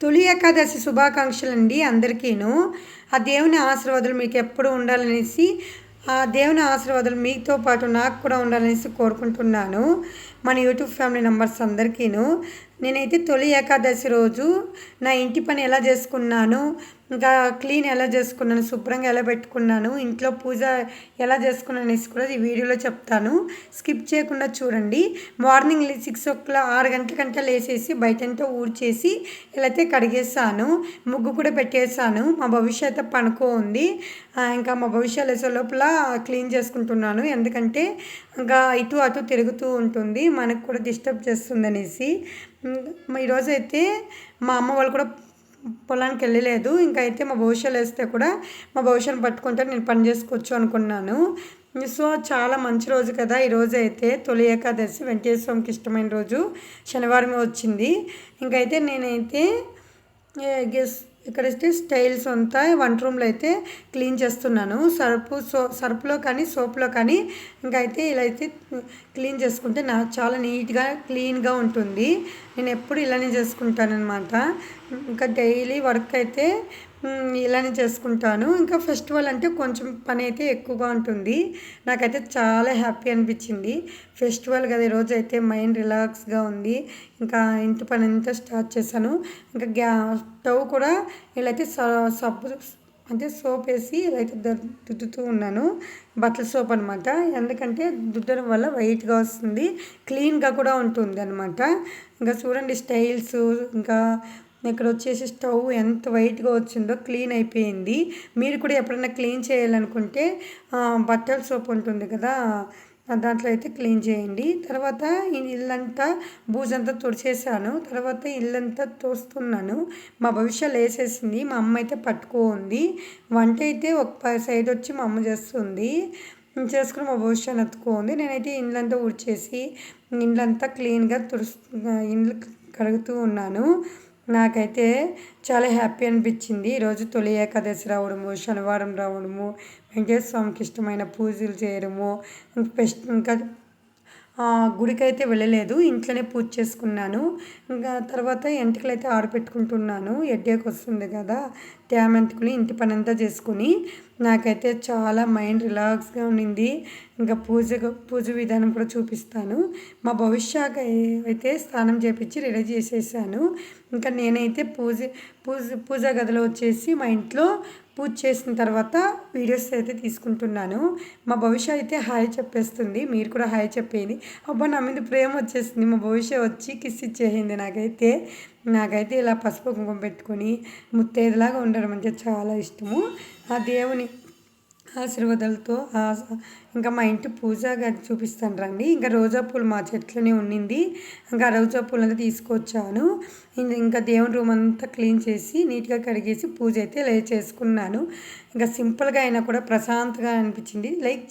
తొలి ఏకాదశి శుభాకాంక్షలండి అందరికీను. ఆ దేవుని ఆశీర్వాదాలు మీకు ఎప్పుడు ఉండాలనేసి, ఆ దేవుని ఆశీర్వాదాలు మీతో పాటు నాకు కూడా ఉండాలనేసి కోరుకుంటున్నాను. మన యూట్యూబ్ ఫ్యామిలీ మెంబర్స్ అందరికీను. నేనైతే తొలి ఏకాదశి రోజు నా ఇంటి పని ఎలా చేసుకున్నాను, ఇంకా క్లీన్ ఎలా చేసుకున్నాను, శుభ్రంగా ఎలా పెట్టుకున్నాను, ఇంట్లో పూజ ఎలా చేసుకున్నాను అనేసి కూడా ఈ వీడియోలో చెప్తాను. స్కిప్ చేయకుండా చూడండి. మార్నింగ్ 6 గంటలకంతా లేచేసి బయటంతా ఊడ్చేసి ఇలా అయితే కడిగేసాను. ముగ్గు కూడా పెట్టేసాను. మా భవిష్యత్తు పనుకో ఉంది. ఇంకా మా భవిష్యత్తు లేసే లోపల క్లీన్ చేసుకుంటున్నాను. ఎందుకంటే ఇంకా ఇటు అటు తిరుగుతూ ఉంటుంది, మనకు కూడా డిస్టర్బ్ చేస్తుంది అనేసి. ఈరోజు అయితే మా అమ్మ వాళ్ళు కూడా పొలానికి వెళ్ళలేదు. ఇంకా అయితే మా భవిష్యత్తు వేస్తే కూడా మా భవిష్యత్తు పట్టుకుంటే నేను పని చేసుకోవచ్చు అనుకున్నాను. సో చాలా మంచి రోజు కదా ఈరోజు అయితే. తొలి ఏకాదశి వెంకటేశ్వర స్వామికి ఇష్టమైన రోజు, శనివారమే వచ్చింది. ఇంకైతే నేనైతే ఇక్కడైతే స్టైల్స్ అంతా వంట రూమ్లో అయితే క్లీన్ చేస్తున్నాను. సర్ఫ్లో కానీ సోప్లో కానీ ఇంకా అయితే ఇలా అయితే క్లీన్ చేసుకుంటే నాకు చాలా నీట్గా క్లీన్గా ఉంటుంది. నేను ఎప్పుడు ఇలానే చేసుకుంటానన్నమాట. ఇంకా డైలీ వర్క్ అయితే ఇలానే చేసుకుంటాను. ఇంకా ఫెస్టివల్ అంటే కొంచెం పని అయితే ఎక్కువగా ఉంటుంది. నాకైతే చాలా హ్యాపీ అనిపించింది. ఫెస్టివల్ కదా ఈరోజు అయితే మైండ్ రిలాక్స్గా ఉంది. ఇంకా ఇంటి పని అంతా స్టార్ట్ చేశాను. ఇంకా స్టవ్ కూడా ఇలా అయితే సబ్బు అంటే సోప్ వేసి ఇలా అయితే దుద్దుతూ ఉన్నాను. బట్టల సోప్ అనమాట. ఎందుకంటే దుద్దడం వల్ల వైట్గా వస్తుంది, క్లీన్గా కూడా ఉంటుంది అనమాట. ఇంకా చూడండి స్టైల్స్. ఇంకా ఇక్కడ వచ్చేసి స్టవ్ ఎంత వైట్గా వచ్చిందో, క్లీన్ అయిపోయింది. మీరు కూడా ఎప్పుడైనా క్లీన్ చేయాలనుకుంటే బట్టల సోప్ ఉంటుంది కదా, దాంట్లో అయితే క్లీన్ చేయండి. తర్వాత ఈ ఇల్లంతా బూజంతా తుడిచేసాను. తర్వాత ఇల్లంతా తోస్తున్నాను. మా భవిష్యత్తు వేసేసింది, మా అమ్మ అయితే పట్టుకోంది. వంట అయితే ఒక సైడ్ వచ్చి మా అమ్మ చేస్తుంది, చేసుకుని మా భవిష్యత్తు ఎత్తుకోంది. నేనైతే ఇల్లంతా ఊడ్చేసి ఇల్లంతా క్లీన్గా ఇండ్లు కడుగుతూ ఉన్నాను. నాకైతే చాలా హ్యాపీ అనిపించింది ఈరోజు తొలి ఏకాదశి రావడము, శనివారం రావడము, వెంకటేశ్వర స్వామికి ఇష్టమైన పూజలు చేయడము. ఇంకా గుడికైతే వెళ్ళలేదు, ఇంట్లోనే పూజ చేసుకున్నాను. ఇంకా తర్వాత ఎంటికలు అయితే ఆరబెట్టుకుంటున్నాను. ఎడ్డేకి వస్తుంది కదా, తేమ ఎంటికలు ఇంటి పని అంతా చేసుకుని నాకైతే చాలా మైండ్ రిలాక్స్గా ఉండింది. ఇంకా పూజ విధానం కూడా చూపిస్తాను. మా భవిష్యత్తు అయితే స్నానం చేపించి రెడీ చేసేసాను. ఇంకా నేనైతే పూజా గదిలో వచ్చేసి మా ఇంట్లో పూజ చేసిన తర్వాత వీడియోస్ అయితే తీసుకుంటున్నాను. మా భవిష్యత్తు అయితే హాయ్ చెప్పేస్తుంది. మీరు కూడా హాయ్ చెప్పేది. అబ్బా నా మీద ప్రేమ వచ్చేసింది. మా భవిష్యత్తు వచ్చి కిస్ ఇచ్చేసింది. నాకైతే ఇలా పసుపు కుంకుమ పెట్టుకొని ముత్తైదులాగా ఉండడం అంటే చాలా ఇష్టము. ఆ దేవుని ఆశీర్వాదాలతో ఇంకా మా ఇంటి పూజా గది చూపిస్తాను రండి. ఇంకా రోజా పూలు మా చెట్లోనే ఉండింది. ఇంకా రోజా పూలు అంతా తీసుకొచ్చాను. ఇంకా దేవుని రూమ్ అంతా క్లీన్ చేసి నీట్గా కడిగేసి పూజ అయితే చేసుకున్నాను. ఇంకా సింపుల్గా అయినా కూడా ప్రశాంతంగా అనిపించింది. లైక్